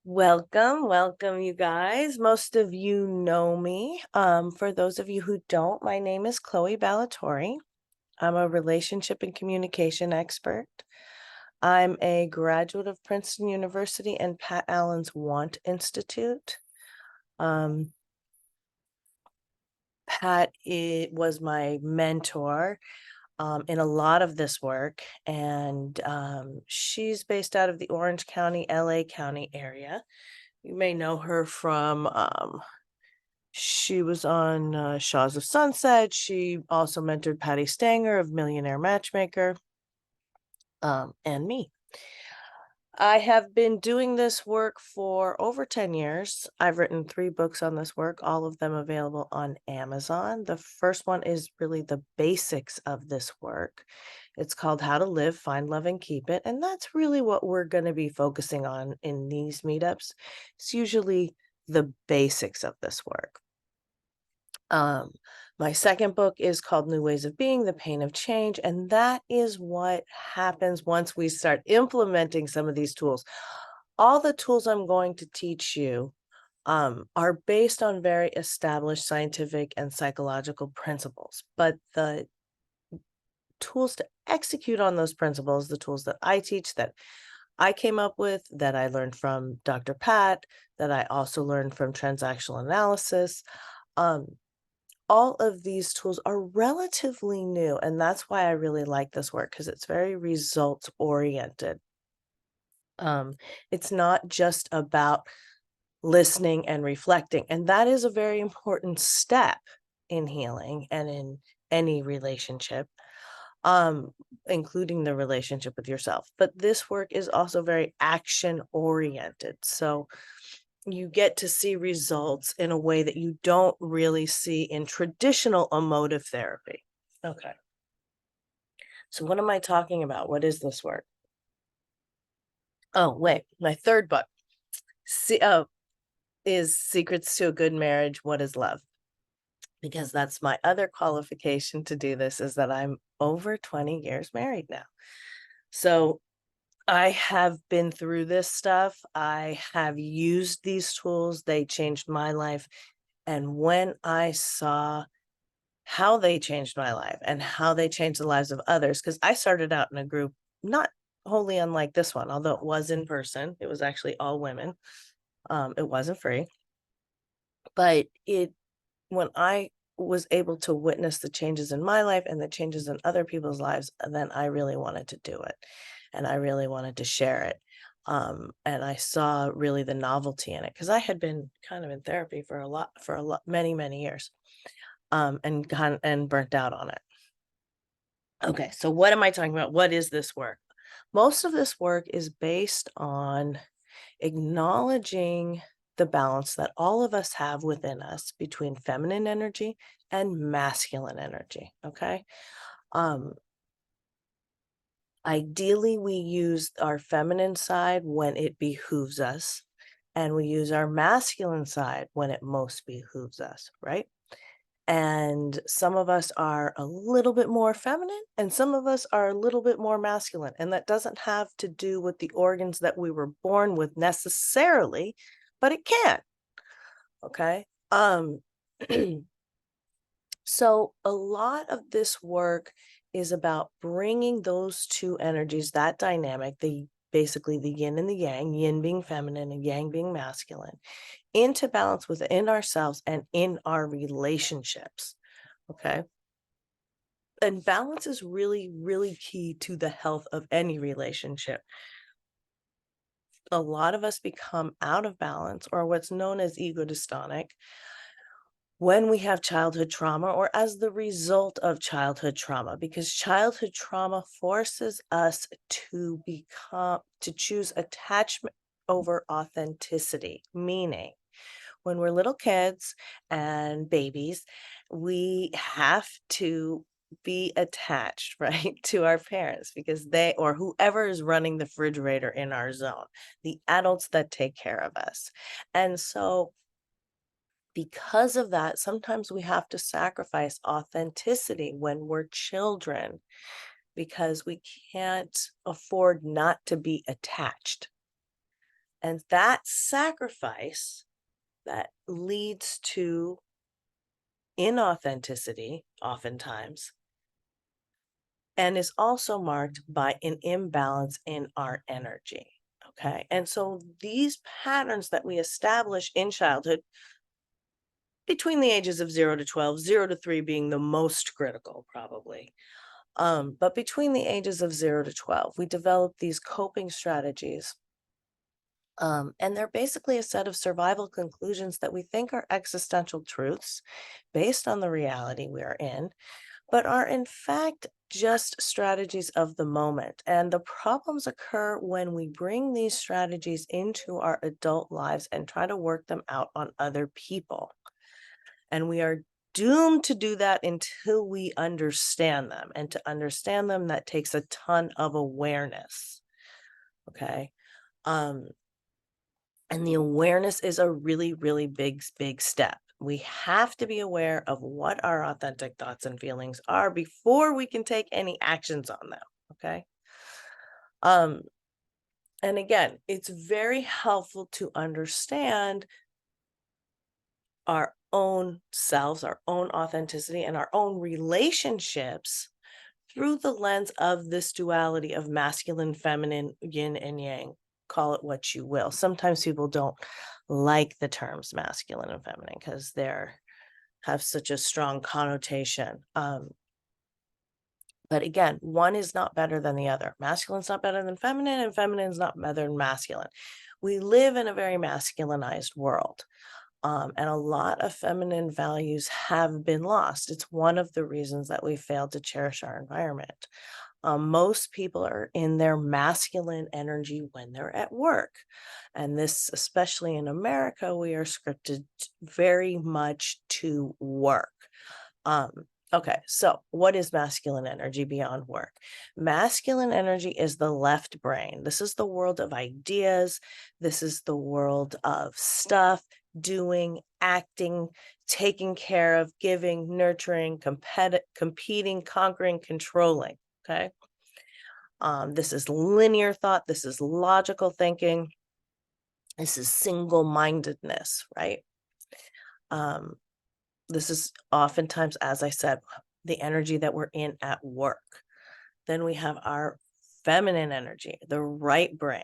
Welcome, you guys. Most of you know me. For those of you who don't, my name is Chloe Ballatori. I'm a relationship and communication expert. I'm a graduate of Princeton University and Pat Allen's Want Institute. Um, Pat was my mentor in a lot of this work, and she's based out of the Orange County, LA County area. You may know her from she was on Shaws of Sunset. She also mentored Patty Stanger of Millionaire Matchmaker, and me. I have been doing this work for over 10 years. I've written 3 books on this work, all of them available on Amazon. The first one is really the basics of this work. It's called How to Live, Find Love, and Keep It. And that's really what we're going to be focusing on in these meetups. It's usually the basics of this work. Um, my second book is called New Ways of Being, The Pain of Change, and that is what happens once we start implementing some of these tools. All the tools I'm going to teach you are based on very established scientific and psychological principles, but the tools to execute on those principles, the tools that I teach, that I came up with, that I learned from Dr. Pat, that I also learned from transactional analysis, um, all of these tools are relatively new, and that's why I really like this work because it's very results oriented. Um, it's not just about listening and reflecting, and that is a very important step in healing and in any relationship, um, including the relationship with yourself. But this work is also very action oriented. So you get to see results in a way that you don't really see in traditional emotive therapy. Okay. So what am I talking about? What is this work? Oh, wait, my third book is Secrets to a Good Marriage. What is Love? Because that's my other qualification to do this, is that I'm over 20 years married now. So I have been through this stuff. I have used these tools. They changed my life. And when I saw how they changed my life and how they changed the lives of others, because I started out in a group not wholly unlike this one, although it was in person. It was actually all women. It wasn't free, but when I was able to witness the changes in my life and the changes in other people's lives, then I really wanted to do it, and I really wanted to share it. And I saw really the novelty in it because I had been kind of in therapy for a lot, many years, and burnt out on it. Okay, so what am I talking about? What is this work? Most of this work is based on acknowledging the balance that all of us have within us between feminine energy and masculine energy. Okay. Um, Ideally, we use our feminine side when it behooves us, and we use our masculine side when it most behooves us, right? And some of us are a little bit more feminine and some of us are a little bit more masculine. And that doesn't have to do with the organs that we were born with necessarily, but it can. Okay. So a lot of this work is about bringing those two energies, that dynamic, the basically the yin and the yang, yin being feminine and yang being masculine, into balance within ourselves and in our relationships. Okay. And balance is really, really key to the health of any relationship. A lot of us become out of balance or what's known as ego dystonic when we have childhood trauma or as the result of childhood trauma, because childhood trauma forces us to choose attachment over authenticity, meaning when we're little kids and babies, we have to be attached, right, to our parents because they or whoever is running the refrigerator in our zone, the adults that take care of us. And so because of that, sometimes we have to sacrifice authenticity when we're children because we can't afford not to be attached. And that sacrifice that leads to inauthenticity, oftentimes, and is also marked by an imbalance in our energy. Okay. And so these patterns that we establish in childhood between the ages of 0 to 12, 0 to 3 being the most critical, probably. But between the ages of 0 to 12, we develop these coping strategies. And they're basically a set of survival conclusions that we think are existential truths based on the reality we are in, but are in fact just strategies of the moment. And the problems occur when we bring these strategies into our adult lives and try to work them out on other people. And we are doomed to do that until we understand them. And to understand them, that takes a ton of awareness. Okay. Um, and the awareness is a really, really big step. We have to be aware of what our authentic thoughts and feelings are before we can take any actions on them. Okay. Um, and again, it's very helpful to understand our own selves, our own authenticity, and our own relationships through the lens of this duality of masculine, feminine, yin and yang. Call it what you will. Sometimes people don't like the terms masculine and feminine because they're have such a strong connotation. But again, one is not better than the other. Masculine's not better than feminine, and feminine is not better than masculine. We live in a very masculinized world. And a lot of feminine values have been lost. It's one of the reasons that we failed to cherish our environment. Most people are in their masculine energy when they're at work. And this, especially in America, we are scripted very much to work. Um, okay, so what is masculine energy beyond work? Masculine energy is the left brain. This is the world of ideas. This is the world of stuff, doing, acting, taking care of, giving, nurturing, competing, conquering, controlling. Okay. This is linear thought. This is logical thinking. This is single-mindedness, right? This is oftentimes, as I said, the energy that we're in at work. Then we have our feminine energy, the right brain.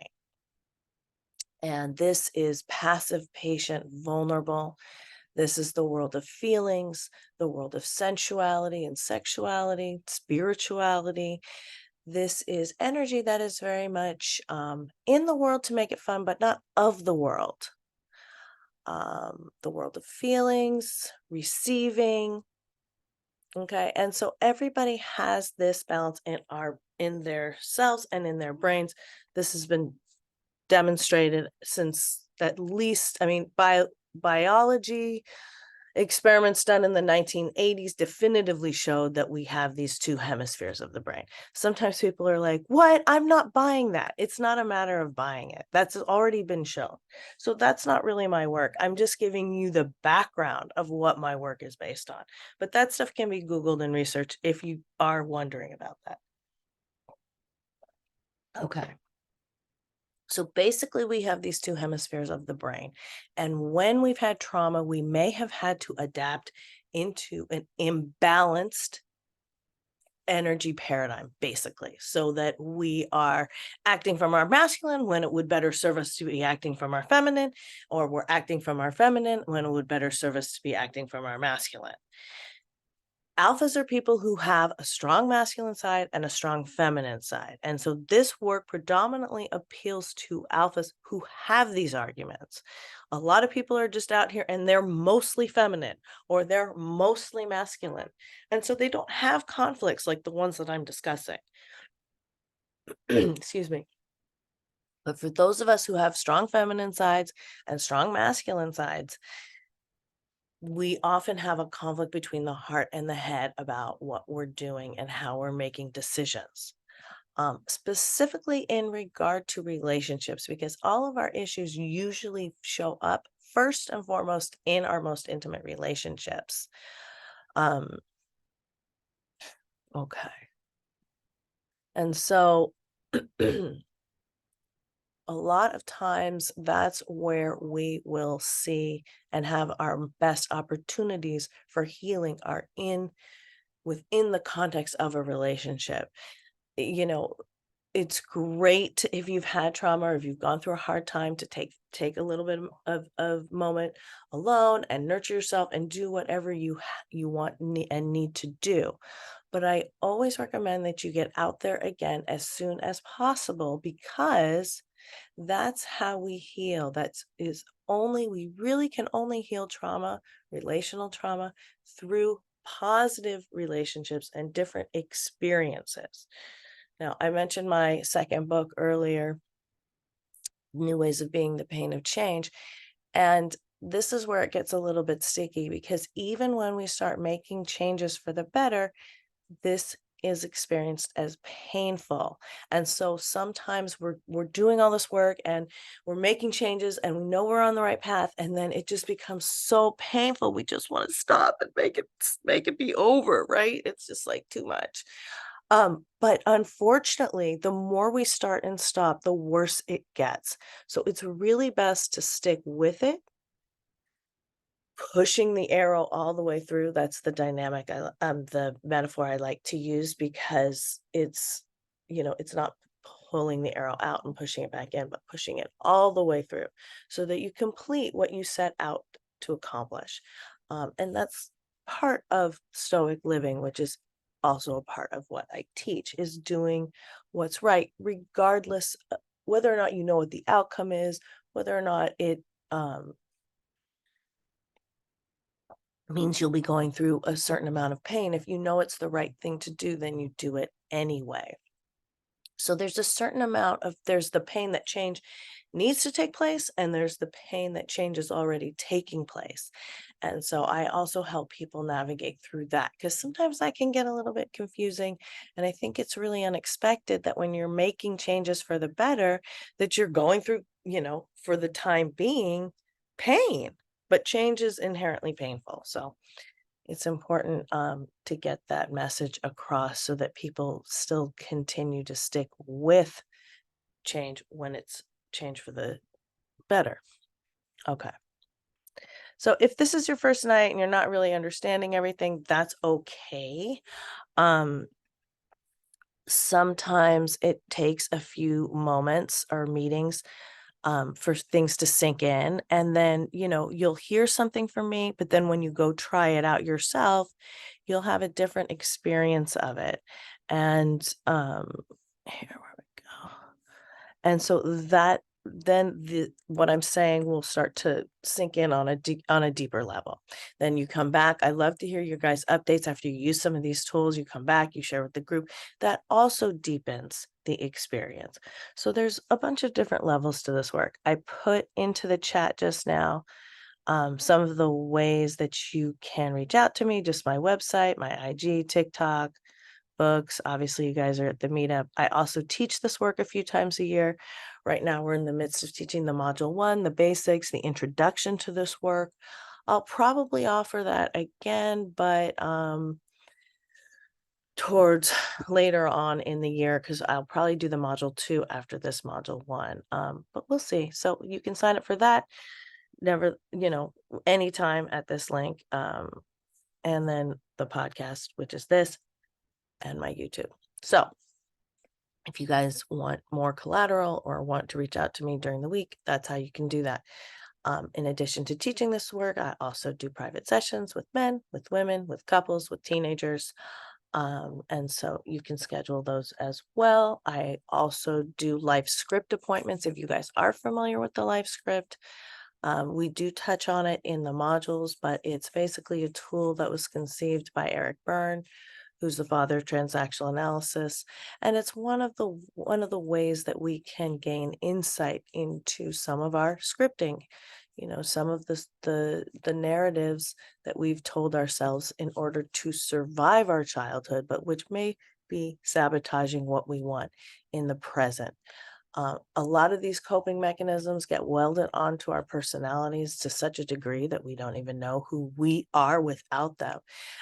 And this is passive, patient, vulnerable. This is the world of feelings, the world of sensuality and sexuality, spirituality. This is energy that is very much in the world to make it fun, but not of the world. The world of feelings, receiving. Okay. And so everybody has this balance in their selves and in their brains. This has been demonstrated since at least, I mean, biology experiments done in the 1980s definitively showed that we have these two hemispheres of the brain. Sometimes people are like, what? I'm not buying that. It's not a matter of buying it. That's already been shown. So that's not really my work. I'm just giving you the background of what my work is based on. But that stuff can be Googled and researched if you are wondering about that. Okay. So basically, we have these two hemispheres of the brain. And when we've had trauma, we may have had to adapt into an imbalanced energy paradigm, basically, so that we are acting from our masculine when it would better serve us to be acting from our feminine, or we're acting from our feminine when it would better serve us to be acting from our masculine. Alphas are people who have a strong masculine side and a strong feminine side. And so this work predominantly appeals to alphas who have these arguments. A lot of people are just out here and they're mostly feminine or they're mostly masculine. And so they don't have conflicts like the ones that I'm discussing. Excuse me. But for those of us who have strong feminine sides and strong masculine sides, we often have a conflict between the heart and the head about what we're doing and how we're making decisions. Specifically in regard to relationships, because all of our issues usually show up first and foremost in our most intimate relationships. Okay. And so a lot of times that's where we will see and have our best opportunities for healing are in within the context of a relationship. You know, it's great if you've had trauma or if you've gone through a hard time to take a little bit of moment alone and nurture yourself and do whatever you want and need to do. But I always recommend that you get out there again as soon as possible because that's how we heal. That's is only we really can only heal trauma, relational trauma through positive relationships and different experiences. Now, I mentioned my second book earlier, New Ways of Being, The Pain of Change. And this is where it gets a little bit sticky because even when we start making changes for the better, this is experienced as painful. And so sometimes we're doing all this work and we're making changes and we know we're on the right path and then it just becomes so painful. We just want to stop and make it be over, right? It's just like too much. But unfortunately, the more we start and stop, the worse it gets. So it's really best to stick with it, pushing the arrow all the way through. That's the dynamic the metaphor I like to use because it's not pulling the arrow out and pushing it back in, but pushing it all the way through so that you complete what you set out to accomplish. And that's part of Stoic living, which is also a part of what I teach, is doing what's right, regardless whether or not you know what the outcome is, whether or not it um, means you'll be going through a certain amount of pain. If you know it's the right thing to do, then you do it anyway. So there's a certain amount of there's the pain that change needs to take place, and there's the pain that change is already taking place. And so I also help people navigate through that because sometimes that can get a little bit confusing. And I think it's really unexpected that when you're making changes for the better, that you're going through, for the time being, pain. But change is inherently painful. So it's important to get that message across so that people still continue to stick with change when it's change for the better. Okay. So if this is your first night and you're not really understanding everything, that's okay. Um, Sometimes it takes a few moments or meetings for things to sink in. And then, you'll hear something from me, but then when you go try it out yourself, you'll have a different experience of it. And here where we go. And so that then what I'm saying will start to sink in on a deeper level. Then you come back. I love to hear your guys' updates after you use some of these tools. You come back, you share with the group. That also deepens the experience. So there's a bunch of different levels to this work. I put into the chat just now some of the ways that you can reach out to me, just my website, my IG, TikTok, books. Obviously, you guys are at the meetup. I also teach this work a few times a year. Right now, we're in the midst of teaching the module one, the basics, the introduction to this work. I'll probably offer that again, but towards later on in the year, because I'll probably do the module two after this module one. But we'll see. So you can sign up for that never, anytime at this link. And then the podcast, which is this, and my YouTube. So if you guys want more collateral or want to reach out to me during the week, that's how you can do that. In addition to teaching this work, I also do private sessions with men, with women, with couples, with teenagers. And so you can schedule those as well. I also do life script appointments. If you guys are familiar with the life script, we do touch on it in the modules, but it's basically a tool that was conceived by Eric Byrne, who's the father of transactional analysis, and it's one of the ways that we can gain insight into some of our scripting, some of the narratives that we've told ourselves in order to survive our childhood, but which may be sabotaging what we want in the present. A lot of these coping mechanisms get welded onto our personalities to such a degree that we don't even know who we are without them.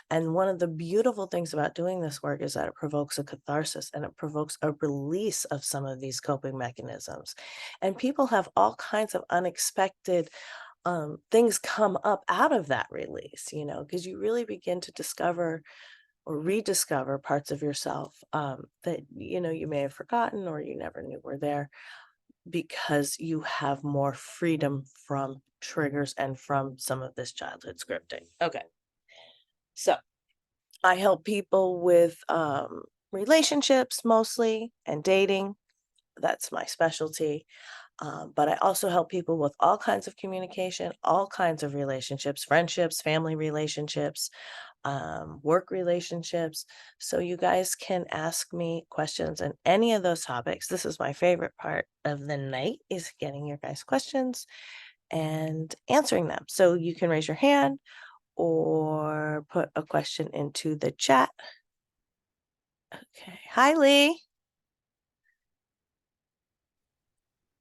And one of the beautiful things about doing this work is that it provokes a catharsis and it provokes a release of some of these coping mechanisms. And people have all kinds of unexpected things come up out of that release, because you really begin to discover or rediscover parts of yourself that you may have forgotten or you never knew were there, because you have more freedom from triggers and from some of this childhood scripting. Okay. So I help people with relationships mostly and dating. That's my specialty. But I also help people with all kinds of communication, all kinds of relationships, friendships, family relationships, work relationships. So you guys can ask me questions on any of those topics. This is my favorite part of the night, is getting your guys' questions and answering them. So you can raise your hand or put a question into the chat. Okay. Hi, Lee.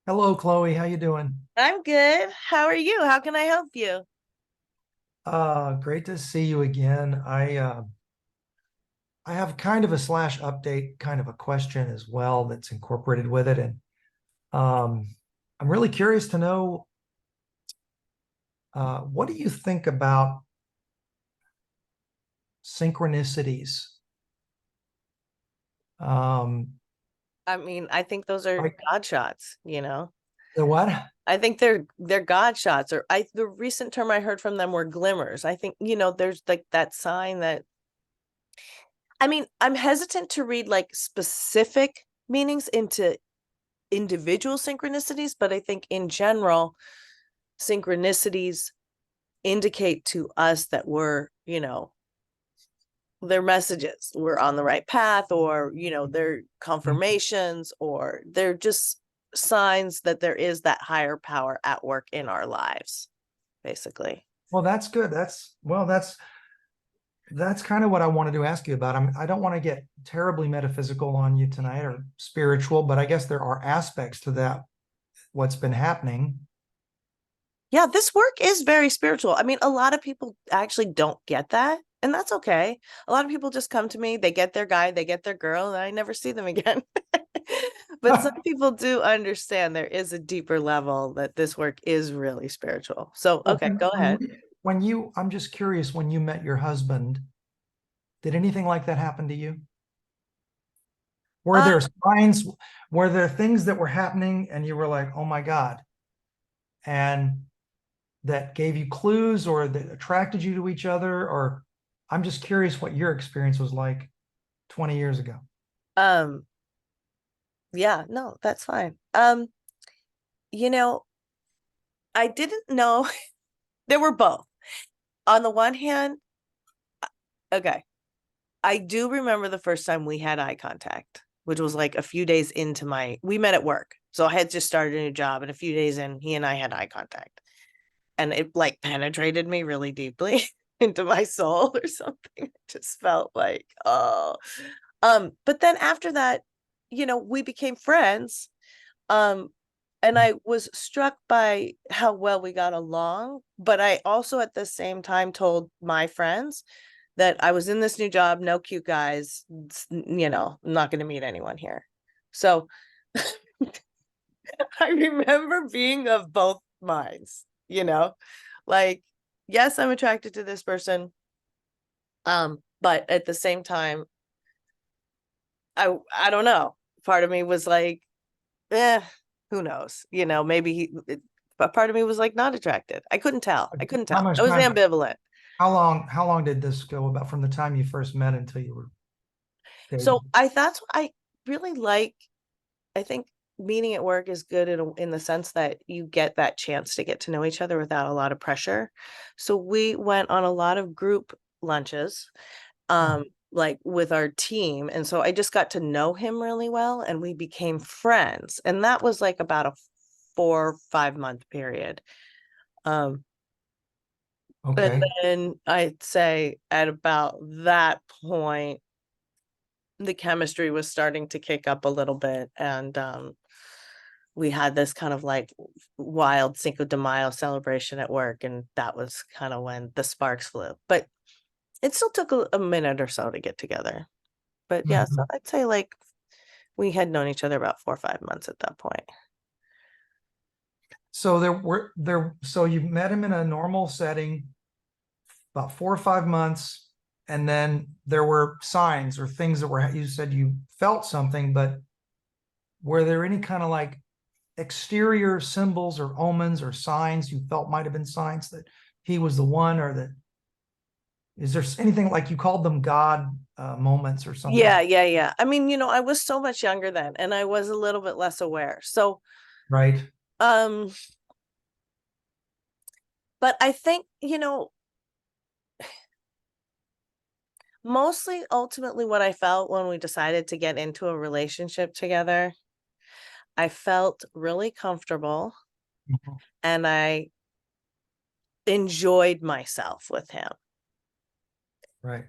Hello, Chloe. How you doing? I'm good. How are you? How can I help you? Great to see you again. I have kind of a slash update, kind of a question as well that's incorporated with it. And I'm really curious to know what do you think about synchronicities? Um, I mean, I think those are like God shots. the what? I think they're God shots, or the recent term I heard from them were glimmers. I think, there's like that sign that, I mean, I'm hesitant to read like specific meanings into individual synchronicities, but I think in general, synchronicities indicate to us that their messages, we're on the right path, or, they're confirmations, or they're just signs that there is that higher power at work in our lives, basically. Well, that's good. That's kind of what I wanted to ask you about. I don't want to get terribly metaphysical on you tonight or spiritual, but I guess there are aspects to that, what's been happening. Yeah, this work is very spiritual. I mean, a lot of people actually don't get that, and that's okay. A lot of people just come to me, they get their guy, they get their girl, and I never see them again. But some people do understand there is a deeper level, that this work is really spiritual. So, Well, okay, go ahead. I'm just curious, when you met your husband, did anything like that happen to you? Were Uh, there signs, were there things that were happening and you were like, oh my God, and that gave you clues or that attracted you to each other? Or I'm just curious what your experience was like 20 years ago. um, yeah, no, that's fine. You know, I didn't know there were both. On the one hand, okay, I do remember the first time we had eye contact, which was like a few days into we met at work. So I had just started a new job, and a few days in, he and I had eye contact. And it like penetrated me really deeply into my soul or something. It just felt like, oh. But then after that, we became friends. Um, and I was struck by how well we got along. But I also at the same time told my friends that I was in this new job, no cute guys, I'm not going to meet anyone here. So I remember being of both minds. Like, yes, I'm attracted to this person. But at the same time, I don't know. Part of me was like, eh, who knows? Maybe but part of me was like not attracted. I couldn't tell. I couldn't How tell. much I was time, ambivalent. how long did this go about from the time you first met until you were So dating? that's what I really like. I think meeting at work is good in the sense that you get that chance to get to know each other without a lot of pressure. So we went on a lot of group lunches, Oh, like with our team. And so I just got to know him really well, and we became friends. And that was like about a 4 or 5 month period. Um, and okay. then I'd say at about that point, the chemistry was starting to kick up a little bit. And we had this kind of like wild Cinco de Mayo celebration at work, and that was kind of when the sparks flew. But it still took a minute or so to get together. But yeah, so Mhm. I'd say like we had known each other about 4 or 5 months at that point. So so you met him in a normal setting about 4 or 5 months, and then there were signs or things that were, you said you felt something, but were there any kind of like exterior symbols or omens or signs you felt might have been signs that he was the one, or that, is there anything like you called them God moments or Yeah, something? yeah, yeah. I mean, I was so much younger then and I was a little bit less aware. So, Right. um, but I think, mostly ultimately what I felt when we decided to get into a relationship together, I felt really comfortable Mhm. and I enjoyed myself with him. Right.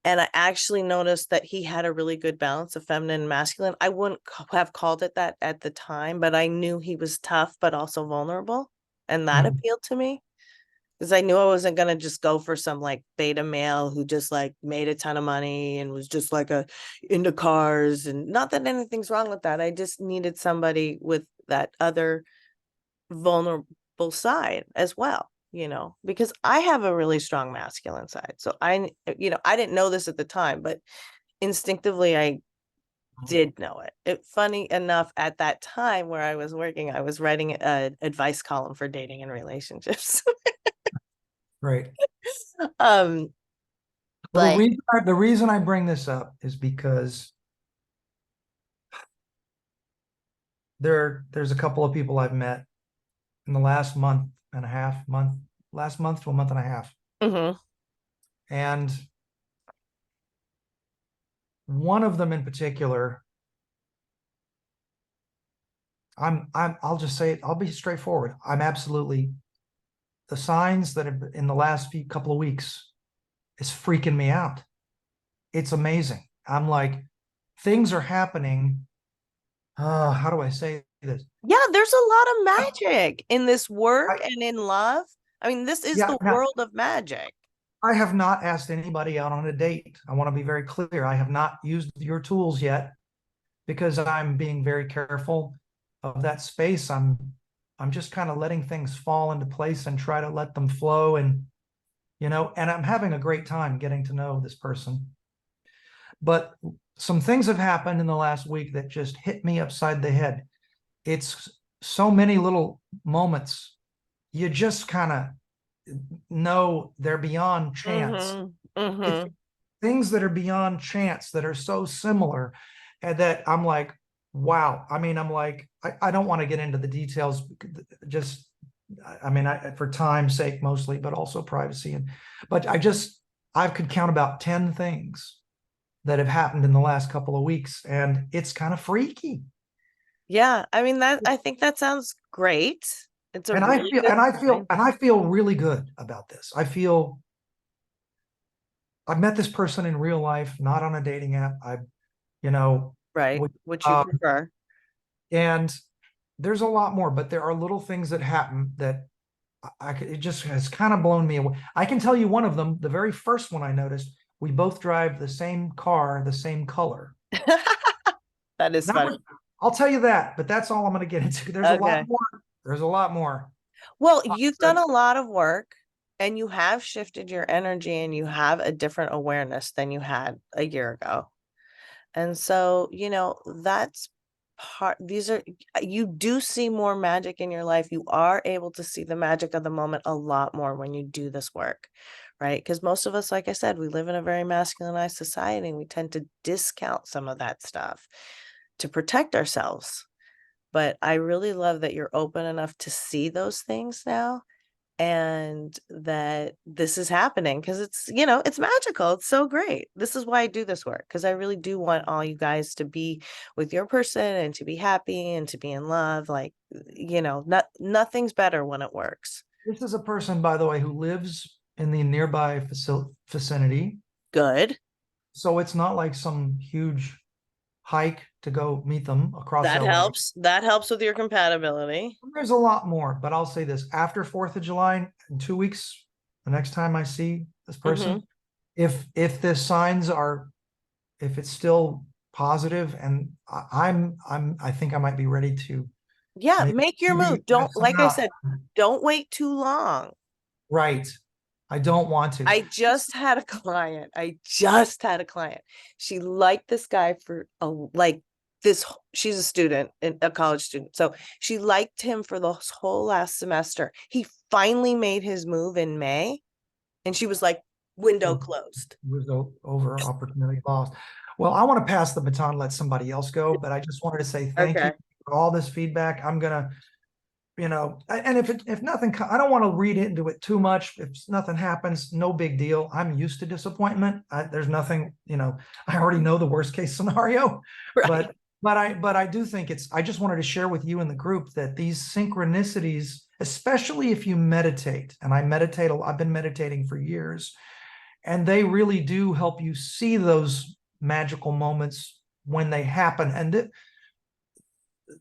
And I actually noticed that he had a really good balance of feminine and masculine. I wouldn't have called it that at the time, but I knew he was tough, but also vulnerable. And that Mhm. appealed to me because I knew I wasn't going to just go for some like beta male who just like made a ton of money and was just like into cars. And not that anything's wrong with that. I just needed somebody with that other vulnerable side as well, because I have a really strong masculine side. So I didn't know this at the time, but instinctively I did know it. Funny enough, at that time where I was working, I was writing an advice column for dating and relationships. Right. um, Well, but the reason I bring this up is because there's a couple of people I've met in the last last month to a month and a half. mhm, And one of them in particular, I'll just say it, I'll be straightforward. I'm absolutely, the signs that have in the last few couple of weeks is freaking me out. It's amazing. I'm like, things are happening. How do I say this? yeah, there's a lot of magic in this I, work and in love. I mean, this is yeah, the now, world of magic. I have not asked anybody out on a date. I want to be very clear. I have not used your tools yet because I'm being very careful of that space. I'm just kind of letting things fall into place and try to let them flow, and and I'm having a great time getting to know this person. But some things have happened in the last week that just hit me upside the head. It's so many little moments. You just kind of know they're beyond chance. Mm-hmm. It's Mm-hmm. things that are beyond chance that are so similar, and that I'm like, wow. I mean, I'm like, I don't want to get into the details, just, I mean, for time's sake mostly, but also privacy. But I could count about 10 things that have happened in the last couple of weeks, and it's kind of freaky. Yeah, I mean I think that sounds great. It's a And I really feel, good sign. really good about this. I feel I've met this person in real life, not on a dating app. you know, Right, we, which you um, prefer. and there's a lot more, but there are little things that happen that it just has kind of blown me away. I can tell you one of them, the very first one I noticed, we both drive the same car, the same color. That is That funny. was, I'll tell you that, but that's all I'm going to get into. There's a lot Okay. more. There's a lot more. Well, you've done But a lot of work and you have shifted your energy and you have a different awareness than you had a year ago. And so, that's these are, you do see more magic in your life. You are able to see the magic of the moment a lot more when you do this work, right? Because most of us, like I said, we live in a very masculinized society and we tend to discount some of that stuff to protect ourselves. But I really love that you're open enough to see those things now and that this is happening because it's magical. It's so great. This is why I do this work because I really do want all you guys to be with your person and to be happy and to be in love. Like, nothing's better when it works. this is a person, by the way, who lives in the nearby vicinity. Good. So it's not like some huge hike to go meet them across That LA. helps. That helps with your compatibility. There's a lot more, but I'll say this: after 4th of July, in 2 weeks, the next time I see this Hmm. person, if the signs are, if it's still positive, and I think I might be ready to Yeah, maybe make your move. have Don't, some like I out. said, don't wait too long. Right. I don't want to. I just had a client. I just had a client. She liked this guy for like this. She's a student, a college student. So she liked him for the whole last semester. He finally made his move in May, and she was like, window So closed. it was over, opportunity lost. Well, I want to pass the baton, let somebody else go, but I just wanted to say thank you Okay. for all this feedback. I'm gonna, and if nothing, I don't want to read into it too much. If nothing happens, no big deal. I'm used to disappointment. There's nothing, I already know the worst case scenario, Right. but I do think I just wanted to share with you in the group that these synchronicities, especially if you meditate, and I've been meditating for years, and they really do help you see those magical moments when they happen. And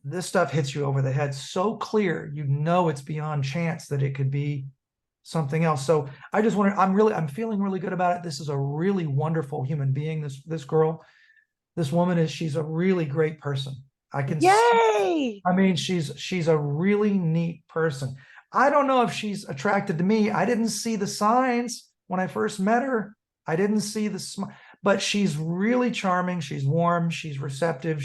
this stuff hits you over the head so clear, it's beyond chance that it could be something else. So I just want to, I'm feeling really good about it. This is a really wonderful human being. This girl, this woman she's a really great person. I can see, Yay. I mean, she's a really neat person. I don't know if she's attracted to me. I didn't see the signs when I first met her. I didn't see but she's really charming. She's warm. She's receptive.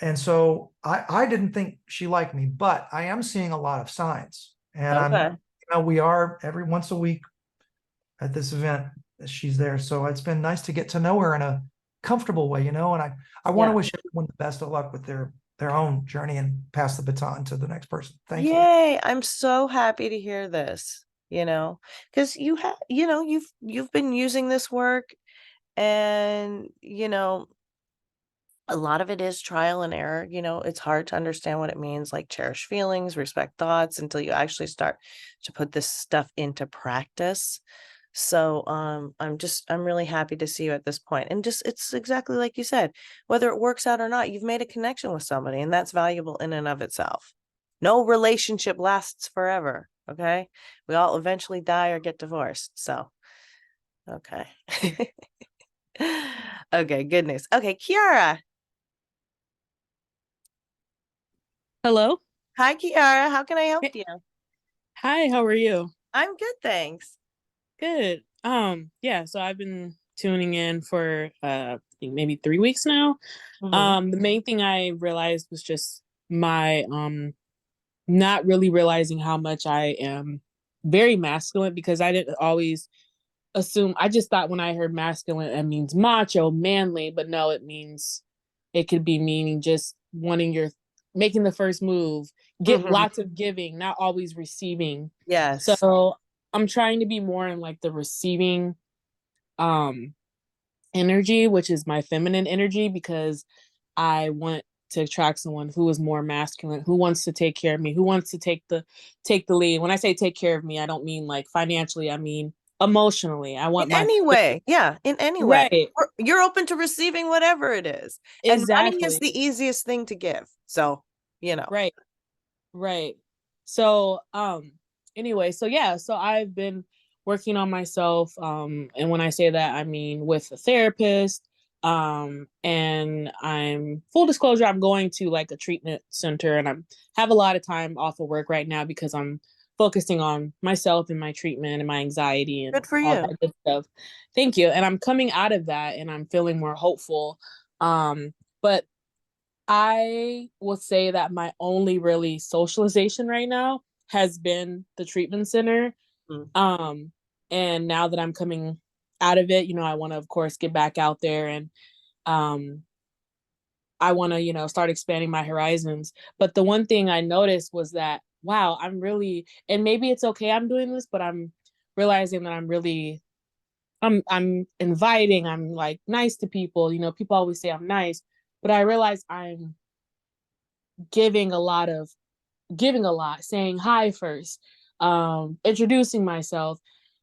And so I didn't think she liked me, but I am seeing a lot of signs. And Okay. we are every once a week at this event. She's there. So it's been nice to get to know her in a comfortable way, and I want to Yeah. wish everyone the best of luck with their own journey and pass the baton to the next person. Thank you. Yay. I'm so happy to hear this, because you've been using this work, and a lot of it is trial and error. It's hard to understand what it means, like cherish feelings, respect thoughts, until you actually start to put this stuff into practice. So I'm really happy to see you at this point. And just it's exactly like you said, whether it works out or not, you've made a connection with somebody, and that's valuable in and of itself. No relationship lasts forever. Okay. We all eventually die or get divorced. So okay. Okay, good news. Okay, Kiara. Hello. Hi, Kiara. How can I help Hey- you? Hi, how are you? I'm good, thanks. Good. Yeah, so I've been tuning in for I think maybe 3 weeks now. Hmm. The main thing I realized was just my not really realizing how much I am very masculine, because I didn't always assume. I just thought when I heard masculine it means macho, manly, but no, it could be meaning just wanting making the first move, get Hmm. lots of giving, not always receiving. Yes. So I'm trying to be more in like the receiving um energy, which is my feminine energy, because I want to attract someone who is more masculine, who wants to take care of me, who wants to take the lead. When I say take care of me, I don't mean like financially, I mean emotionally. I In want my any way. Yeah, in any way. right, You're open to receiving whatever it is. And money is exactly. the easiest thing to give. So, you know. Right, right. So anyway, so yeah, so I've been working on myself, and when I say that I mean with a therapist, and I'm full disclosure, I'm going to like a treatment center, and I'm have a lot of time off of work right now because I'm focusing on myself and my treatment and my anxiety and Good for all you. that good stuff. Thank you. And I'm coming out of that and I'm feeling more hopeful. But I will say that my only really socialization right now has been the treatment center. Mm. Um, and now that I'm coming out of it, I want to, of course, get back out there, and um, I want to, start expanding my horizons. But the one thing I noticed was that, wow, I'm really, and maybe it's okay I'm doing this, but I'm realizing that I'm inviting, I'm like nice to people. People always say I'm nice, but I realize I'm giving a lot of giving a lot, saying hi first, introducing myself.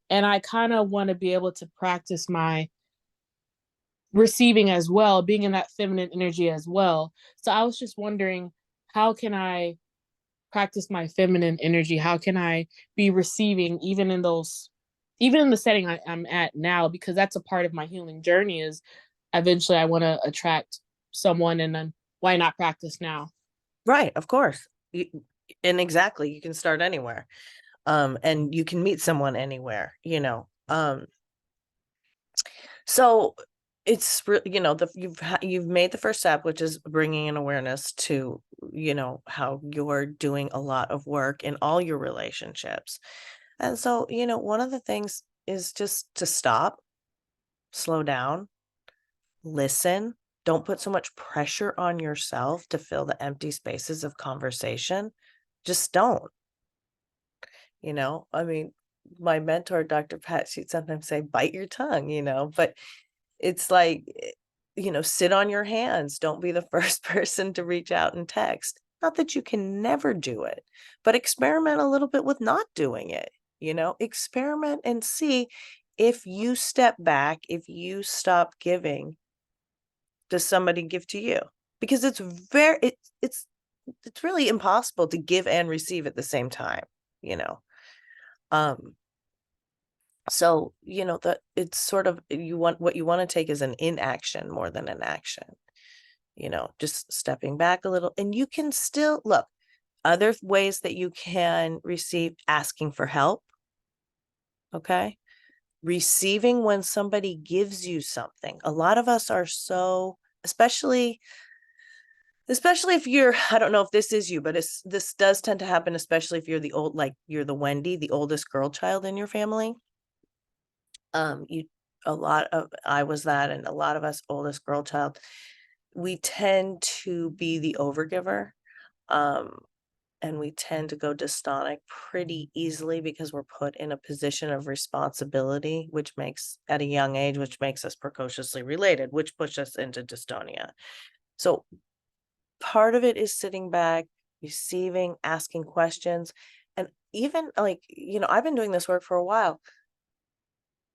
And I kind of want to be able to practice my receiving as well, being in that feminine energy as well. So I was just wondering, how can I practice my feminine energy? How can I be receiving even in those, even in the setting I'm at now? Because that's a part of my healing journey is eventually I want to attract someone, and then why not practice now? Right, of course. And exactly, you can start anywhere. And you can meet someone anywhere, you know. So it's you know, you've made the first step, which is bringing an awareness to, you know, how you're doing a lot of work in all your relationships. And so, you know, one of the things is just to stop, slow down, listen. Don't put so much pressure on yourself to fill the empty spaces of conversation. Just don't, you know. I mean, my mentor, Dr. Pat, she'd sometimes say, bite your tongue, you know, but it's like, you know, sit on your hands. Don't be the first person to reach out and text. Not that you can never do it, but experiment a little bit with not doing it. You know, experiment and see if you step back, if you stop giving, does somebody give to you? Because it's really impossible to give and receive at the same time, you know. Um, So, you know, that it's sort of what you want to take is an inaction more than an action, you know, just stepping back a little. And you can still look, other ways that you can receive: asking for help, okay? Receiving when somebody gives you something. A lot of us are so, especially if you're, I don't know if this is you, but this does tend to happen, especially if you're like you're the Wendy, the oldest girl child in your family. You a lot of I was that, and a lot of us oldest girl child, we tend to be the overgiver, um, and we tend to go dystonic pretty easily because we're put in a position of responsibility, which makes at a young age, which makes us precociously related, which push us into dystonia. So part of it is sitting back, receiving, asking questions, and even like, you know, I've been doing this work for a while.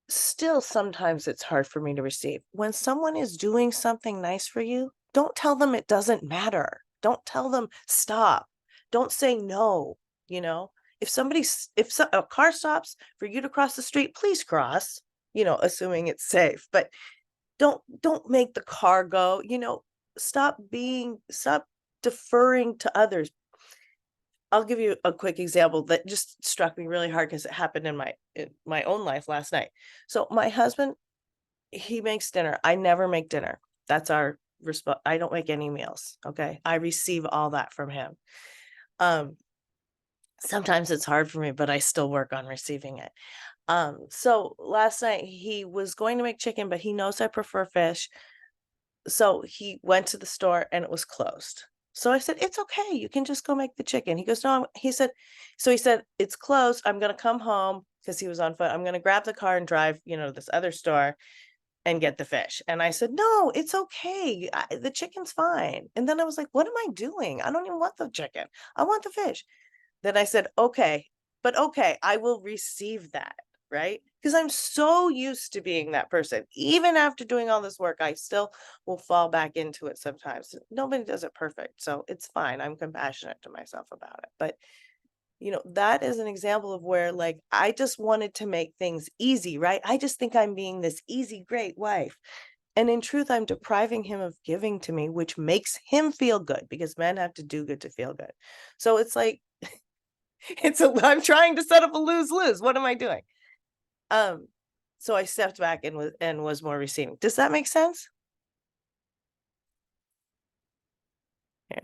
Still, sometimes it's hard for me to receive. When someone is doing something nice for you, don't tell them it doesn't matter. Don't tell them stop. Don't say no, you know? A car stops for you to cross the street, please cross, you know, assuming it's safe. But don't make the car go, you know, stop deferring to others. I'll give you a quick example that just struck me really hard because it happened in my own life last night. So my husband, he makes dinner. I never make dinner. That's our response. I don't make any meals. Okay. I receive all that from him. Um, Sometimes it's hard for me, but I still work on receiving it. So last night he was going to make chicken, but he knows I prefer fish. So he went to the store and it was closed. So I said, "It's okay. You can just go make the chicken." He goes, "No." He said, "It's closed. I'm going to come home," because he was on foot. "I'm going to grab the car and drive, you know, to this other store and get the fish." And I said, "No, it's okay. The chicken's fine." And then I was like, "What am I doing? I don't even want the chicken. I want the fish." Then I said, "Okay, but okay, I will receive that." Right? Because I'm so used to being that person. Even after doing all this work, I still will fall back into it sometimes. Nobody does it perfect. So it's fine. I'm compassionate to myself about it. But, you know, that is an example of where, like, I just wanted to make things easy, right? I just think I'm being this easy, great wife. And in truth, I'm depriving him of giving to me, which makes him feel good because men have to do good to feel good. So it's like, I'm trying to set up a lose-lose. What am I doing? Um, so I stepped back and was more receiving. Does that make sense? Yeah.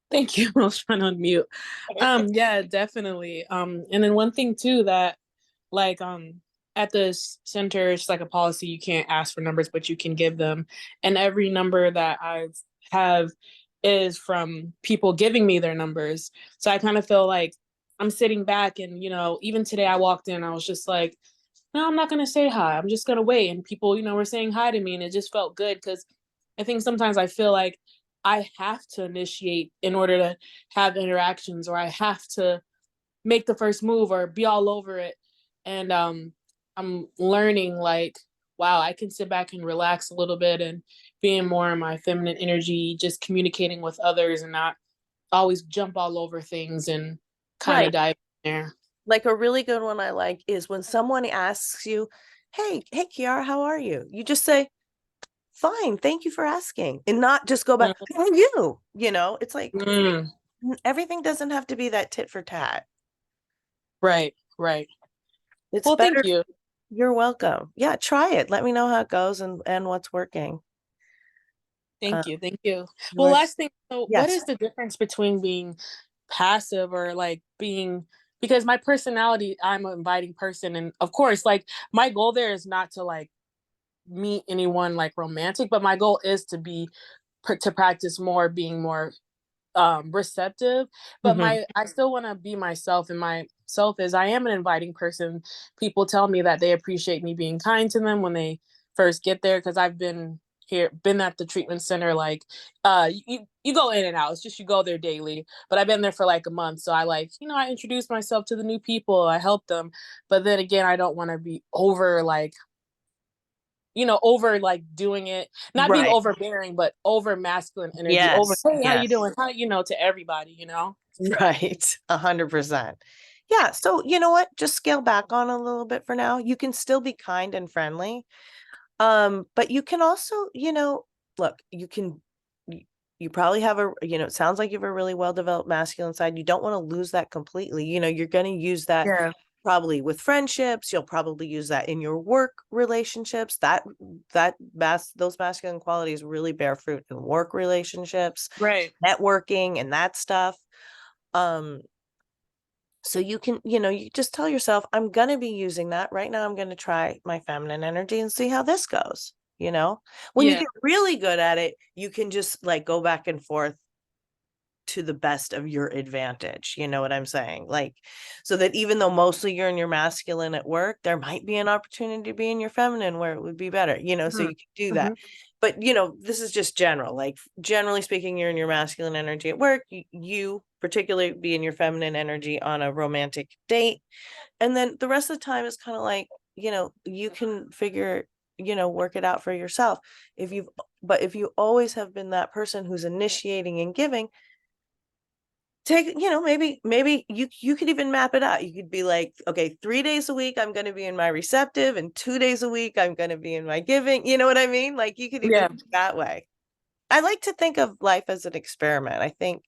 Thank you. I was trying to unmute. Yeah, definitely. And then one thing too that like at this center, it's like a policy you can't ask for numbers, but you can give them. And every number that I have is from people giving me their numbers. So I kind of feel like I'm sitting back and, you know, even today I walked in, I was just like, no, I'm not gonna say hi. I'm just gonna wait. And people, you know, were saying hi to me, and it just felt good because I think sometimes I feel like I have to initiate in order to have interactions, or I have to make the first move or be all over it. And I'm learning like, wow, I can sit back and relax a little bit and being more in my feminine energy, just communicating with others and not always jump all over things and kind of Right. dive in there. Like a really good one I like is when someone asks you, hey, Kiara, how are you? You just say, fine, thank you for asking. And not just go back, how are you? You know, it's like Mm, everything doesn't have to be that tit for tat. right, right. It's Well, thank better. you. You're welcome. Yeah, try it. Let me know how it goes and what's working. Uh, Thank you. Thank you. you Well, are, last thing, so what yes. is the difference between being passive or like being, because my personality, I'm an inviting person. And of course, like my goal there is not to like meet anyone like romantic, but my goal is to be, to practice more being more receptive. But Mhm. my, I still want to be myself, and myself is I am an inviting person. People tell me that they appreciate me being kind to them when they first get there, because I've been at the treatment center, like you go in and out, it's just you go there daily, but I've been there for like a month, so I like, I introduce myself to the new people, I help them. But then again, I don't want to be over like, over like doing it, not being Right. overbearing, but over masculine energy, over, Yes. hey, how you Yes. doing? How, to everybody. Right. 100%. Yeah. So you know what? Just scale back on a little bit for now. You can still be kind and friendly. But you can also, look, you, you probably have it sounds like you have a really well-developed masculine side. You don't want to lose that completely. You're going to use that Yeah. probably with friendships. You'll probably use that in your work relationships. Those masculine qualities really bear fruit in work relationships, Right. networking and that stuff. Um, so you can, you just tell yourself, I'm going to be using that right now. I'm going to try my feminine energy and see how this goes. When you Yeah. get really good at it, you can just like go back and forth to the best of your advantage. You know what I'm saying? Like, so that even though mostly you're in your masculine at work, there might be an opportunity to be in your feminine where it would be better, so Mhm. you can do that. Mhm. But, this is just general, like generally speaking, you're in your masculine energy at work, you particularly be in your feminine energy on a romantic date. And then the rest of the time is kind of like, you can figure, work it out for yourself. If you always have been that person who's initiating and giving, take, maybe you could even map it out. You could be like, okay, 3 days a week I'm going to be in my receptive, and 2 days a week I'm going to be in my giving. You know what I mean? Like you could even Yeah. do it that way. I like to think of life as an experiment. I think,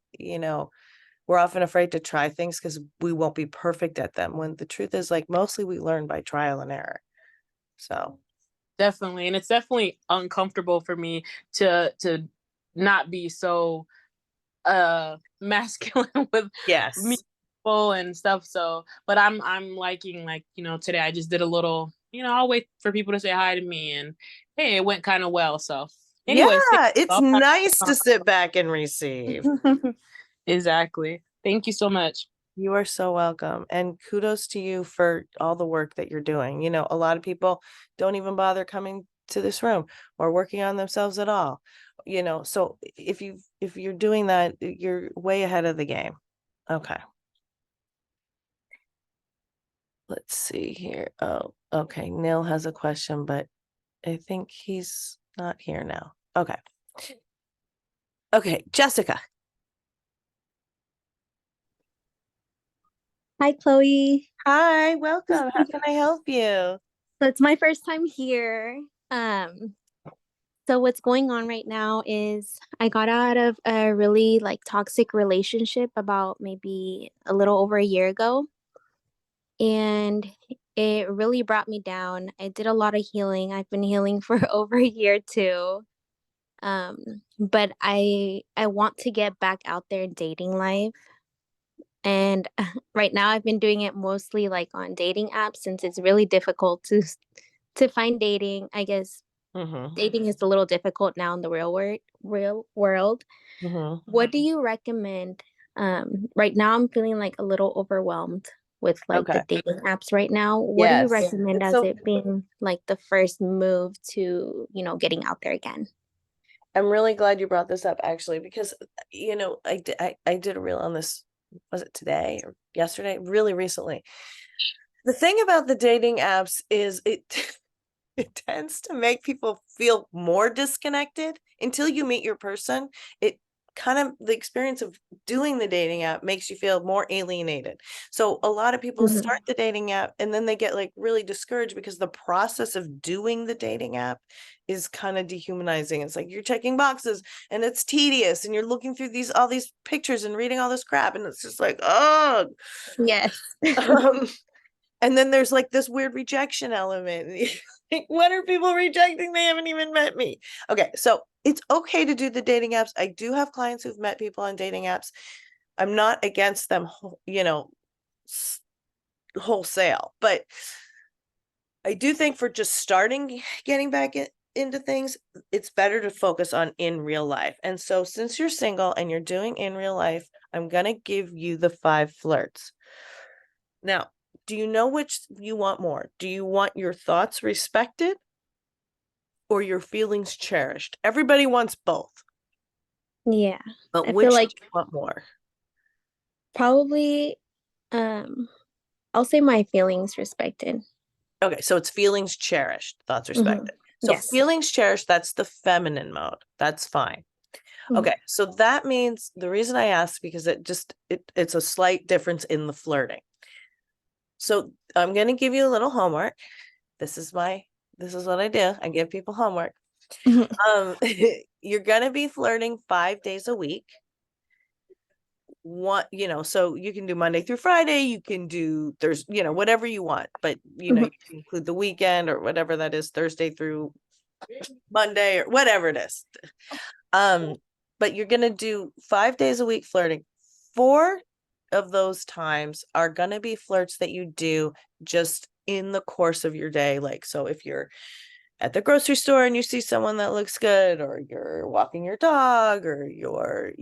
we're often afraid to try things because we won't be perfect at them, when the truth is, like, mostly we learn by trial and error. So Definitely. And it's definitely uncomfortable for me to not be so masculine with me yes. people and stuff. So, but I'm liking, like, today I just did a little, I'll wait for people to say hi to me, and hey, it went kind of well. So anyways, Yeah, it's I'll pass nice it to sit back and receive. on. Exactly. Thank you so much. You are so welcome. And kudos to you for all the work that you're doing. A lot of people don't even bother coming to this room or working on themselves at all. So if you're doing that, you're way ahead of the game. Okay. Let's see here. Oh, okay. Neil has a question, but I think he's not here now. Okay. Okay, Jessica. Hi, Chloe. Hi, welcome. How can I help you? So it's my first time here. Um, so what's going on right now is I got out of a really like toxic relationship about maybe a little over a year ago, and it really brought me down. I did a lot of healing. I've been healing for over a year too. Um, but I want to get back out there dating life. And right now I've been doing it mostly like on dating apps since it's really difficult to find dating. I guess Mm-hmm. dating is a little difficult now in the real world. Mm-hmm. What do you recommend? Right now I'm feeling like a little overwhelmed with like the Okay. dating apps right now. What do you Yes. recommend as So it being like the first move to, getting out there again? I'm really glad you brought this up, actually, because I did a reel on this. Was it today or yesterday? Really recently. The thing about the dating apps is it it tends to make people feel more disconnected until you meet your person. It kind of, the experience of doing the dating app makes you feel more alienated. So a lot of people Mhm. start the dating app and then they get like really discouraged because the process of doing the dating app is kind of dehumanizing. It's like you're checking boxes and it's tedious and you're looking through all these pictures and reading all this crap and it's just like, oh. Yes. Um, and then there's like this weird rejection element. Like, what are people rejecting? They haven't even met me. Okay, so it's okay to do the dating apps. I do have clients who've met people on dating apps. I'm not against them, wholesale, but I do think for just starting getting back into things, it's better to focus on in real life. And so since you're single and you're doing in real life, I'm going to give you the 5 flirts. Now, do you know which you want more? Do you want your thoughts respected or your feelings cherished? Everybody wants both, Yeah. but I which feel do like you want more? probably I'll say my feelings respected. Okay, so it's feelings cherished, thoughts respected. So Yes. feelings cherished, that's the feminine mode. That's fine. Mhm. Okay, so that means the reason I asked because it's a slight difference in the flirting. So I'm going to give you a little homework. This is what I do. I give people homework. Mhm. You're gonna be flirting 5 days a week. So you can do Monday through Friday, you can do whatever you want, but you Mhm. can include the weekend or whatever that is, Thursday through Monday or whatever it is. But you're gonna do 5 days a week flirting. 4 of those times are gonna be flirts that you do just in the course of your day. Like, so if you're at the grocery store and you see someone that looks good, or you're walking your dog, or you're,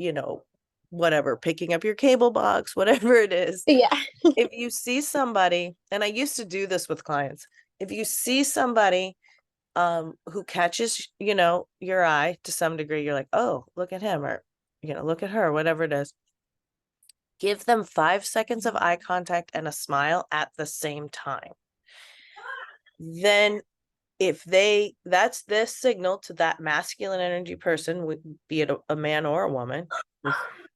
whatever, picking up your cable box, whatever it is. Yeah. If you see somebody, and I used to do this with clients, if you see somebody who catches, your eye to some degree, you're like, oh, look at him, or, look at her, whatever it is. Give them 5 seconds of eye contact and a smile at the same time. Then that's this signal to that masculine energy person, be it a man or a woman,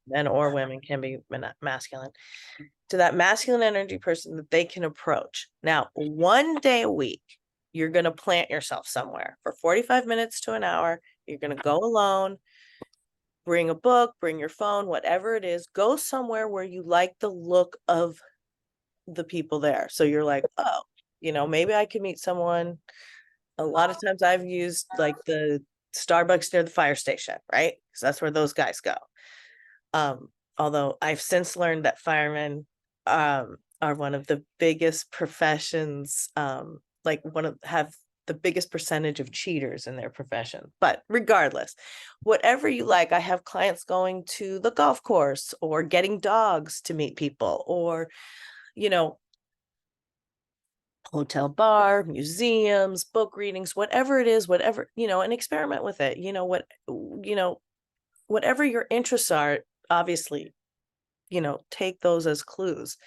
men or women can be masculine, to that masculine energy person that they can approach. Now, 1 day a week, you're going to plant yourself somewhere for 45 minutes to an hour. You're going to go alone, bring a book, bring your phone, whatever it is, go somewhere where you like the look of the people there. So you're like, oh, maybe I could meet someone. A lot of times I've used like the Starbucks near the fire station, right? Because that's where those guys go. Although I've since learned that firemen are one of the biggest professions, have the biggest percentage of cheaters in their profession. But regardless, whatever you like, I have clients going to the golf course or getting dogs to meet people, or, hotel bar, museums, book readings, whatever it is, whatever, and experiment with it. Whatever your interests are, obviously, take those as clues.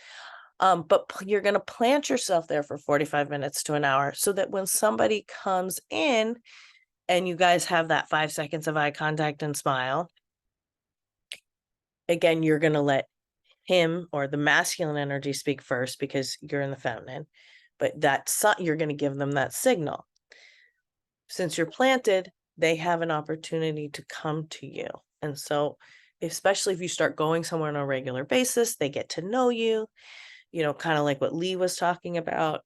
But you're going to plant yourself there for 45 minutes to an hour so that when somebody comes in and you guys have that 5 seconds of eye contact and smile, again, you're going to let him or the masculine energy speak first because you're in the feminine, but you're going to give them that signal. Since you're planted, they have an opportunity to come to you. And so, especially if you start going somewhere on a regular basis, they get to know you, kind of like what Lee was talking about,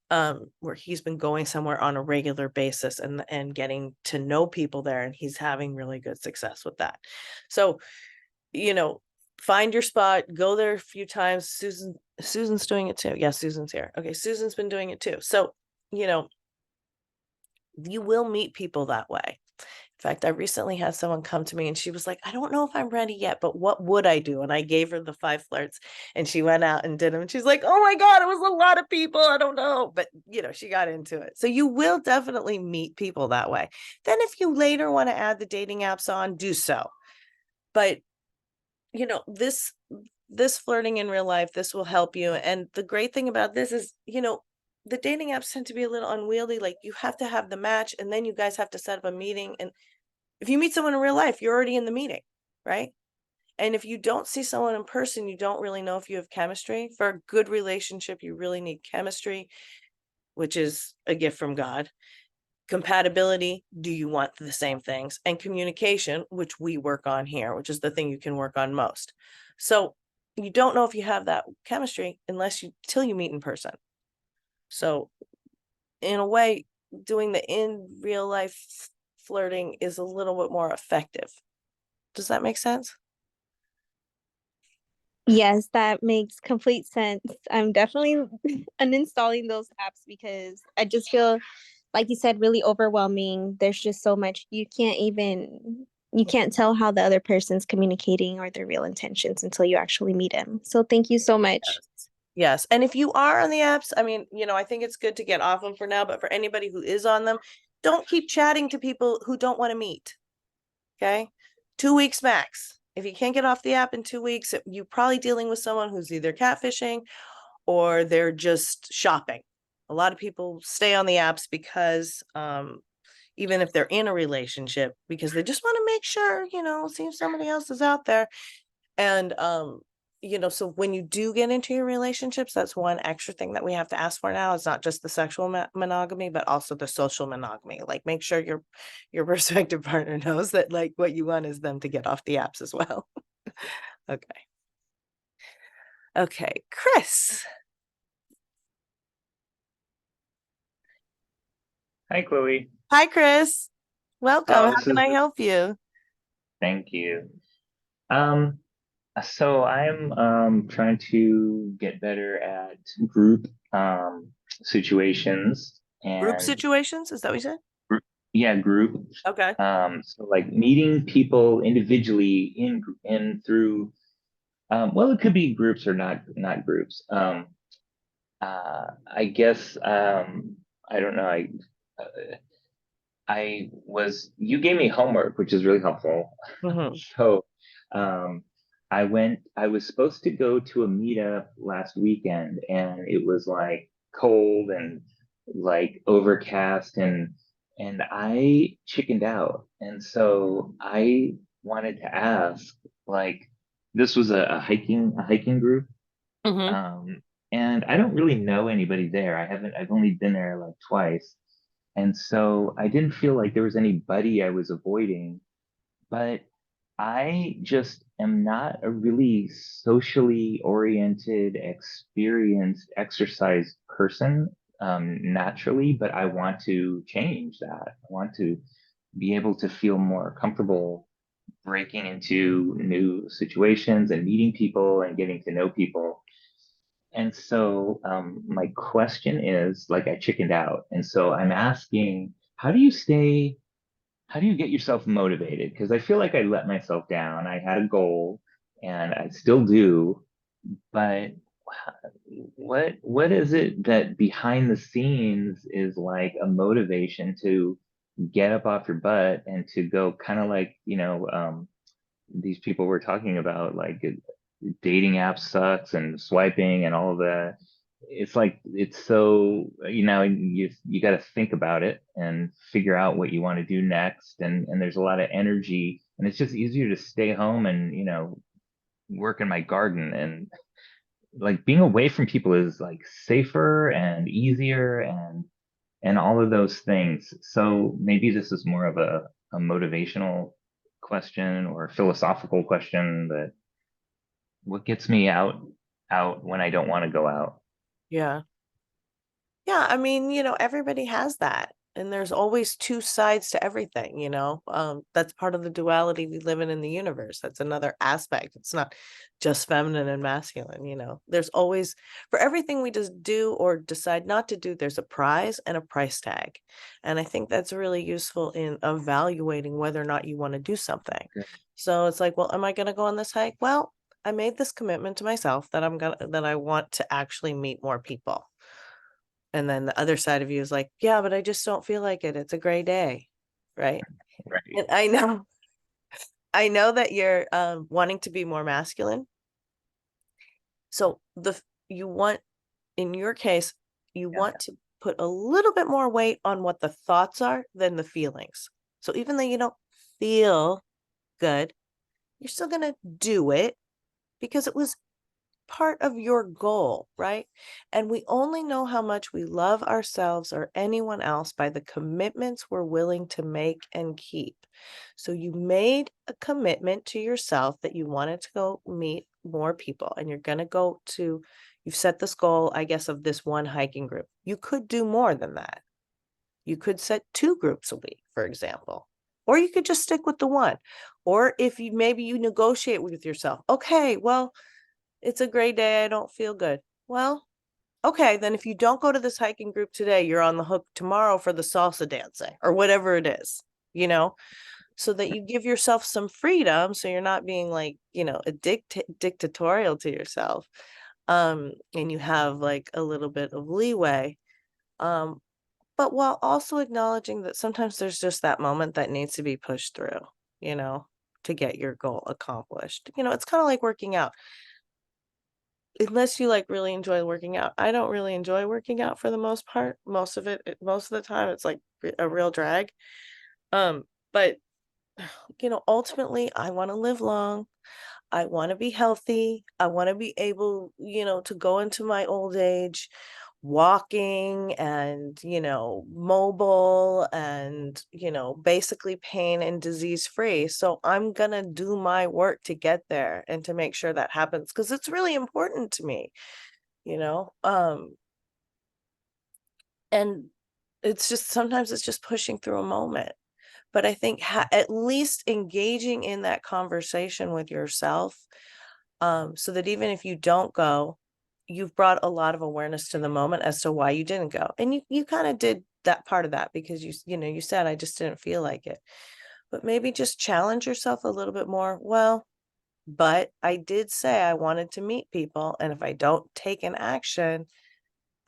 where he's been going somewhere on a regular basis and getting to know people there, and he's having really good success with that. So, find your spot, go there a few times. Susan's doing it too. Yeah, Susan's here. Okay, Susan's been doing it too. So, you will meet people that way. In fact, I recently had someone come to me and she was like, I don't know if I'm ready yet, but what would I do? And I gave her the 5 flirts and she went out and did them. And she's like, oh my God, it was a lot of people. I don't know. But, she got into it. So you will definitely meet people that way. Then if you later want to add the dating apps on, do so. But, this flirting in real life, this will help you. And the great thing about this is, the dating apps tend to be a little unwieldy. Like, you have to have the match, and then you guys have to set up a meeting. And if you meet someone in real life, you're already in the meeting, right? And if you don't see someone in person, you don't really know if you have chemistry. For a good relationship, you really need chemistry, which is a gift from God. Compatibility, do you want the same things? And communication, which we work on here, which is the thing you can work on most. So you don't know if you have that chemistry till you meet in person. So in a way, doing the in real life flirting is a little bit more effective. Does that make sense? Yes, that makes complete sense. I'm definitely uninstalling those apps because I just feel, like you said, really overwhelming. There's just so much you can't tell how the other person's communicating or their real intentions until you actually meet them. So thank you so much. Yes. And if you are on the apps, I mean, I think it's good to get off them for now, but for anybody who is on them, don't keep chatting to people who don't want to meet. Okay. 2 weeks max. If you can't get off the app in 2 weeks, you're probably dealing with someone who's either catfishing or they're just shopping. A lot of people stay on the apps because, even if they're in a relationship, because they just want to make sure, see if somebody else is out there. And, so when you do get into your relationships, that's one extra thing that we have to ask for now. It's not just the sexual monogamy, but also the social monogamy. Like, make sure your prospective partner knows that, like, what you want is them to get off the apps as well. Okay, Chris. Hi, Chloe. Hi, Chris. Welcome. Oh, How this can is, I help you? thank you. Um, so I'm trying to get better at group situations Group and situations? Is that what you said? gr- yeah, group. Okay. So like meeting people individually in through well, it could be groups or not groups. I guess I don't know. Uh, you gave me homework, which is really helpful. Hmm. So, um, I was supposed to go to a meetup last weekend and it was like cold and like overcast and I chickened out. And so I wanted to ask, like, this was a hiking group. Hmm. Um, and I don't really know anybody there. I've only been there like twice. And so I didn't feel like there was anybody I was avoiding, but I just am not a really socially oriented, experienced exercise person naturally, but I want to change that. I want to be able to feel more comfortable breaking into new situations and meeting people and getting to know people. And so my question is like I chickened out. And so I'm asking, how do you get yourself motivated? Because I feel like I let myself down. I had a goal and I still do, but what is it that behind the scenes is like a motivation to get up off your butt and to go kind of like, these people were talking about like dating app sucks and swiping and all of that. It's like it's so you got to think about it and figure out what you want to do next, and there's a lot of energy, and it's just easier to stay home and work in my garden, and like being away from people is like safer and easier and all of those things. So maybe this is more of a motivational question or a philosophical question, but what gets me out when I don't want to go out? Yeah. Yeah, I mean, everybody has that. And there's always two sides to everything. That's part of the duality we live in the universe. That's another aspect. It's not just feminine and masculine. There's always, for everything we just do or decide not to do, there's a prize and a price tag. And I think that's really useful in evaluating whether or not you want to do something. Good. So it's like, well, am I going to go on this hike? Well, I made this commitment to myself that I want to actually meet more people. And then the other side of you is like, yeah, but I just don't feel like it. It's a gray day. Right. Right. And I know that you're wanting to be more masculine. So you want, in your case, you Yeah. want to put a little bit more weight on what the thoughts are than the feelings. So even though you don't feel good, you're still going to do it because it was part of your goal, right? And we only know how much we love ourselves or anyone else by the commitments we're willing to make and keep. So you made a commitment to yourself that you wanted to go meet more people, and you're going to go to, you've set this goal, I guess, of this one hiking group. You could do more than that. You could set 2 groups a week, for example, or you could just stick with the one. Or if you maybe you negotiate with yourself, okay, well, it's a great day. I don't feel good. Well, okay, then if you don't go to this hiking group today, you're on the hook tomorrow for the salsa dancing or whatever it is, so that you give yourself some freedom. So you're not being like, a dictatorial to yourself. And you have like a little bit of leeway. But while also acknowledging that sometimes there's just that moment that needs to be pushed through, to get your goal accomplished. It's kind of like working out. Unless you like really enjoy working out. I don't really enjoy working out for the most part. Most of the time it's like a real drag. But ultimately I want to live long. I want to be healthy. I want to be able, to go into my old age walking and, mobile and, basically pain and disease free. So I'm going to do my work to get there and to make sure that happens because it's really important to me, you know? And it's just sometimes it's just pushing through a moment. But I think at least engaging in that conversation with yourself, so that even if you don't go, you've brought a lot of awareness to the moment as to why you didn't go. And you kind of did that part of that because you said, I just didn't feel like it. But maybe just challenge yourself a little bit more. Well, but I did say I wanted to meet people. And if I don't take an action,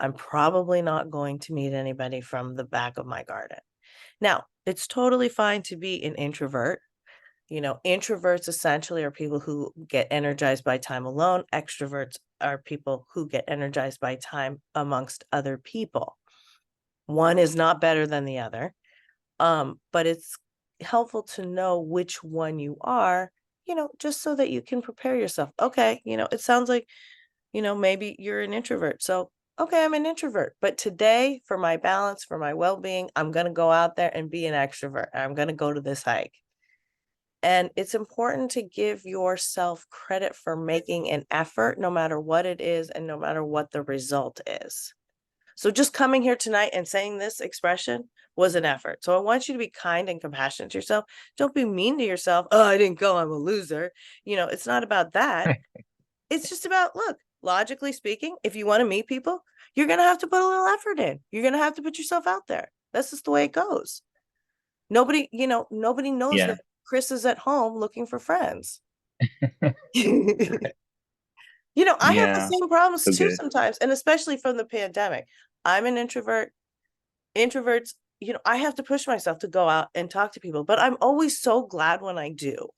I'm probably not going to meet anybody from the back of my garden. Now, it's totally fine to be an introvert. Introverts essentially are people who get energized by time alone. Extroverts are people who get energized by time amongst other people. One is not better than the other. But it's helpful to know which one you are, just so that you can prepare yourself. Okay, it sounds like, maybe you're an introvert. So, okay, I'm an introvert. But today, for my balance, for my well-being, I'm going to go out there and be an extrovert. I'm going to go to this hike. And it's important to give yourself credit for making an effort, no matter what it is and no matter what the result is. So just coming here tonight and saying this expression was an effort. So I want you to be kind and compassionate to yourself. Don't be mean to yourself. Oh, I didn't go. I'm a loser. It's not about that. It's just about, look, logically speaking, if you want to meet people, you're going to have to put a little effort in. You're going to have to put yourself out there. That's just the way it goes. Nobody knows Yeah. that Chris is at home looking for friends. I have the Yeah. same problems So too good. sometimes, and especially from the pandemic. I'm an introvert. Introverts, I have to push myself to go out and talk to people, but I'm always so glad when I do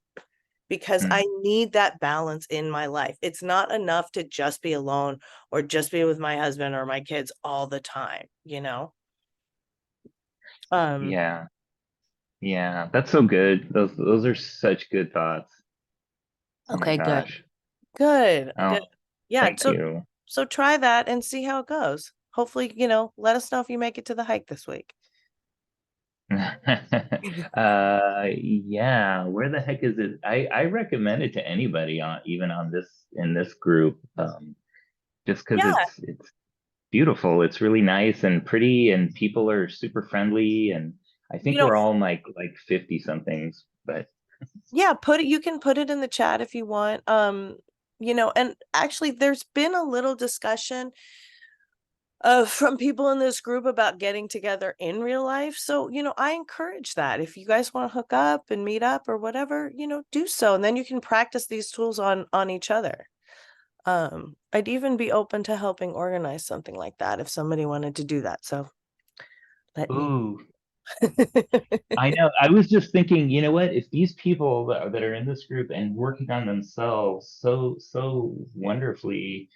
because Mm. I need that balance in my life. It's not enough to just be alone or just be with my husband or my kids all the time. Um, Yeah. Yeah. That's so good. Those are such good thoughts. Oh my okay, good. gosh. Good. Oh, Good. Yeah, thank so you. so try that and see how it goes. Hopefully, let us know if you make it to the hike this week. Yeah, where the heck is it? I recommend it to anybody on even on this in this group, just because Yeah, it's beautiful. It's really nice and pretty, and people are super friendly, and I think you know, we're all like 50 somethings, but yeah, you can put it in the chat if you want. And actually there's been a little discussion from people in this group about getting together in real life. So, I encourage that. If you guys want to hook up and meet up or whatever, do so. And then you can practice these tools on each other. I'd even be open to helping organize something like that if somebody wanted to do that. So let me ooh, I know. I was just thinking, you know what? If these people that are in this group and working on themselves so wonderfully,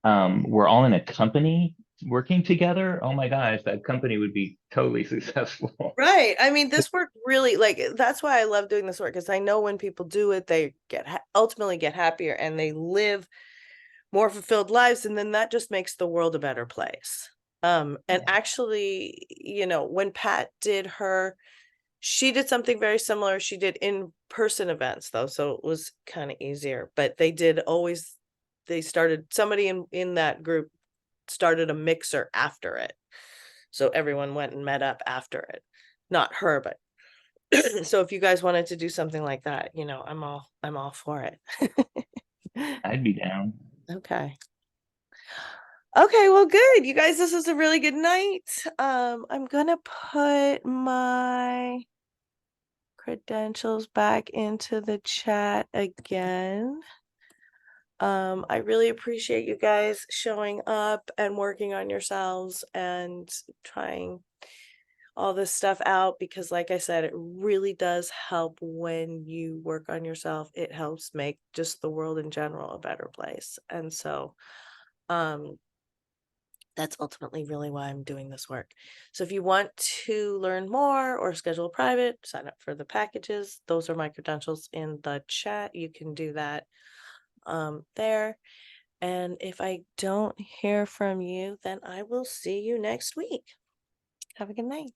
we're all in a company working together, oh my gosh, that company would be totally successful. Right. I mean, this work really, like, that's why I love doing this work, because I know when people do it, they ultimately get happier and they live more fulfilled lives, and then that just makes the world a better place. And Yeah. actually, when Pat did she did something very similar. She did in-person events though, so it was kind of easier. But somebody in that group started a mixer after it. So everyone went and met up after it. Not her, but so if you guys wanted to do something like that, I'm all for it. I'd be down. Okay. Okay, well, good. You guys, this is a really good night. I'm gonna put my credentials back into the chat again. I really appreciate you guys showing up and working on yourselves and trying all this stuff out, because like I said, it really does help when you work on yourself. It helps make just the world in general a better place. And so, that's ultimately really why I'm doing this work. So if you want to learn more or schedule a private, sign up for the packages. Those are my credentials in the chat. You can do that there. And if I don't hear from you, then I will see you next week. Have a good night.